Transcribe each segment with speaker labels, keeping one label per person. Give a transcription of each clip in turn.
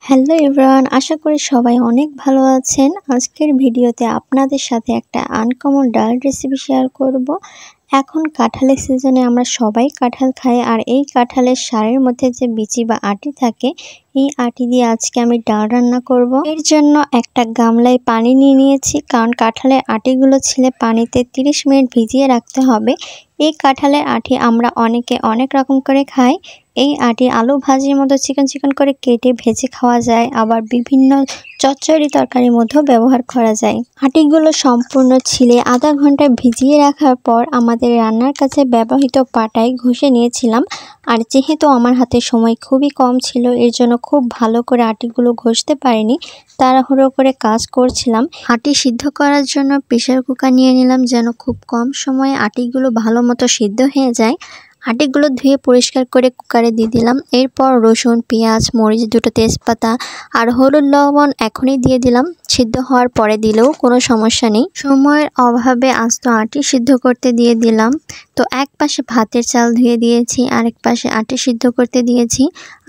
Speaker 1: Hello everyone, আশা করি সবাই অনেক ভালো আছেন। আজকের ভিডিওতে আপনাদের সাথে একটা আনকমন ডাল রেসিপি শেয়ার করব। এখন কাঁঠালের সিজনে আমরা সবাই কাঁঠাল খাই, আর এই কাঁঠালের সারের মধ্যে যে বিচি বা আটি থাকে, এই আটি দিয়ে আজকে আমি ডাল রান্না করব। এর জন্য একটা গামলায় পানি নিয়ে নিয়েছি, কারণ কাঁঠালের আটিগুলো ছিলে পানিতে 30 মিনিট ভিজিয়ে রাখতে হবে। এই কাঁঠালের আটি আমরা অনেকে অনেক রকম করে খাই। এই আটি আলু ভাজির মতো চিকন চিকন করে কেটে ভেজে খাওয়া যায়, আবার বিভিন্ন চচ্চড়ি তরকারির মধ্যেও ব্যবহার করা যায়। আটিগুলো সম্পূর্ণ ছিলে আধা ঘন্টা ভিজিয়ে রাখার পর আমাদের রান্নার কাছে ব্যবহৃত পাটায় ঘষে নিয়েছিলাম। আর যেহেতু আমার হাতে সময় খুবই কম ছিল, এর জন্য খুব ভালো করে আটিগুলো ঘষতে পারিনি, তাড়াহুড়ো করে কাজ করছিলাম। আটি সিদ্ধ করার জন্য প্রেসার কুকার নিয়ে নিলাম, যেন খুব কম সময়ে আটিগুলো ভালো মতো সিদ্ধ হয়ে যায়। আটিগুলো ধুয়ে পরিষ্কার করে কুকারে দিয়ে দিলাম। এরপর রসুন, পেঁয়াজ, মরিচ, দুটো তেজপাতা আর হলুদ, লবণ এখনই দিয়ে দিলাম। সিদ্ধ হওয়ার পরে দিলেও কোনো সমস্যা নেই। সময়ের অভাবে আস্ত আটি সিদ্ধ করতে দিয়ে দিলাম। তো এক পাশে ভাতের চাল ধুয়ে দিয়েছি, আরেক পাশে আটি সিদ্ধ করতে দিয়েছি।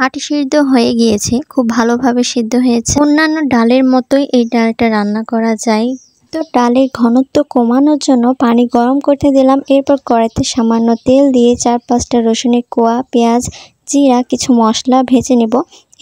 Speaker 1: আটি সিদ্ধ হয়ে গিয়েছে, খুব ভালোভাবে সিদ্ধ হয়েছে। অন্যান্য ডালের মতোই এই ডালটা রান্না করা যায়। তো ডালের ঘনত্ব কমানোর জন্য পানি গরম করতে দিলাম। এরপর কড়াইতে সামান্য তেল দিয়ে 4-5টা রসুনের কোয়া, পেঁয়াজ, জিরা, কিছু মশলা ভেজে নেব।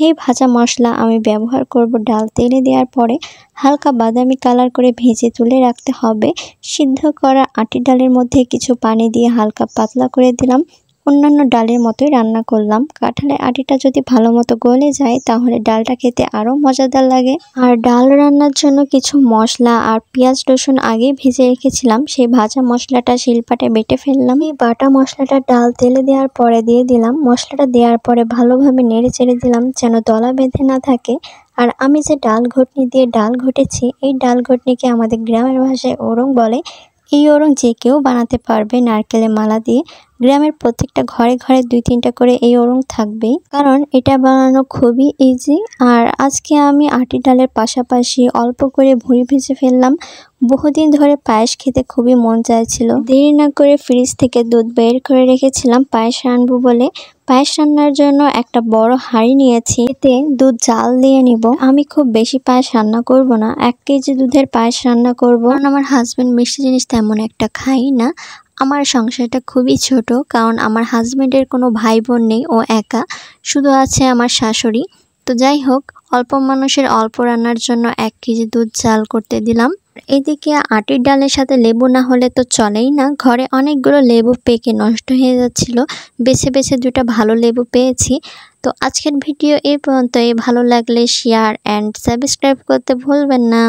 Speaker 1: এই ভাজা মশলা আমি ব্যবহার করব ডাল তেলে দেওয়ার পরে। হালকা বাদামি কালার করে ভেজে তুলে রাখতে হবে। সিদ্ধ করা আটি ডালের মধ্যে কিছু পানি দিয়ে হালকা পাতলা করে দিলাম। অন্যান্য ডালের মতোই রান্না করলাম। কাঁঠালের আটিটা যদি ভালো মতো গলে যায়, তাহলে ডালটা খেতে আরও মজাদার লাগে। আর ডাল রান্নার জন্য কিছু মশলা আর পেঁয়াজ রসুন আগেই ভেজে রেখেছিলাম, সেই ভাজা মশলাটা শিলপাটে বেটে ফেললাম। এই বাটা মশলাটা ডাল তেলে দেওয়ার পরে দিয়ে দিলাম। মশলাটা দেওয়ার পরে ভালোভাবে নেড়ে চেড়ে দিলাম, যেন দলা বেঁধে না থাকে। আর আমি যে ডাল ঘুটনি দিয়ে ডাল ঘটেছি, এই ডাল ঘুটনিকে আমাদের গ্রামের ভাষায় ওরং বলে। এই ওরং যে কেউ বানাতে পারবে নারকেলের মালা দিয়ে। গ্রামের প্রত্যেকটা ঘরে ঘরে 2-3টা করে এই ওরং থাকবেই, কারণ এটা বানানো খুবই ইজি। আর আজকে আমি আটি ডালের পাশাপাশি অল্প করে ভুঁড়ি ভেজে ফেললাম। বহুদিন ধরে পায়েস খেতে খুবই মন চাইছিল। দেরি না করে ফ্রিজ থেকে দুধ বের করে রেখেছিলাম পায়েস রান্নবো বলে। পায়েস রান্নার জন্য একটা বড় হাঁড়ি নিয়েছি, এতে দুধ জাল দিয়ে নিব। আমি খুব বেশি পায়েস রান্না করব না, 1 কেজি দুধের পায়েস রান্না করব, কারণ আমার হাজবেন্ড মিষ্টি জিনিস তেমন একটা খাই না। আমার সংসারটা খুবই ছোট, কারণ আমার হাজবেন্ডের কোনো ভাই বোন নেই, ও একা, শুধু আছে আমার শাশুড়ি। তো যাই হোক, অল্প মানুষের অল্প রান্নার জন্য 1 কেজি দুধ জাল করতে দিলাম। এদিকে আটির ডালের সাথে লেবু না হলে তো চলেই না। ঘরে অনেকগুলো লেবু পেকে নষ্ট হয়ে যাচ্ছিল, বেছে বেছে 2টা ভালো লেবু পেয়েছি। তো আজকের ভিডিও এই পর্যন্তই। ভালো লাগলে শেয়ার অ্যান্ড সাবস্ক্রাইব করতে ভুলবেন না।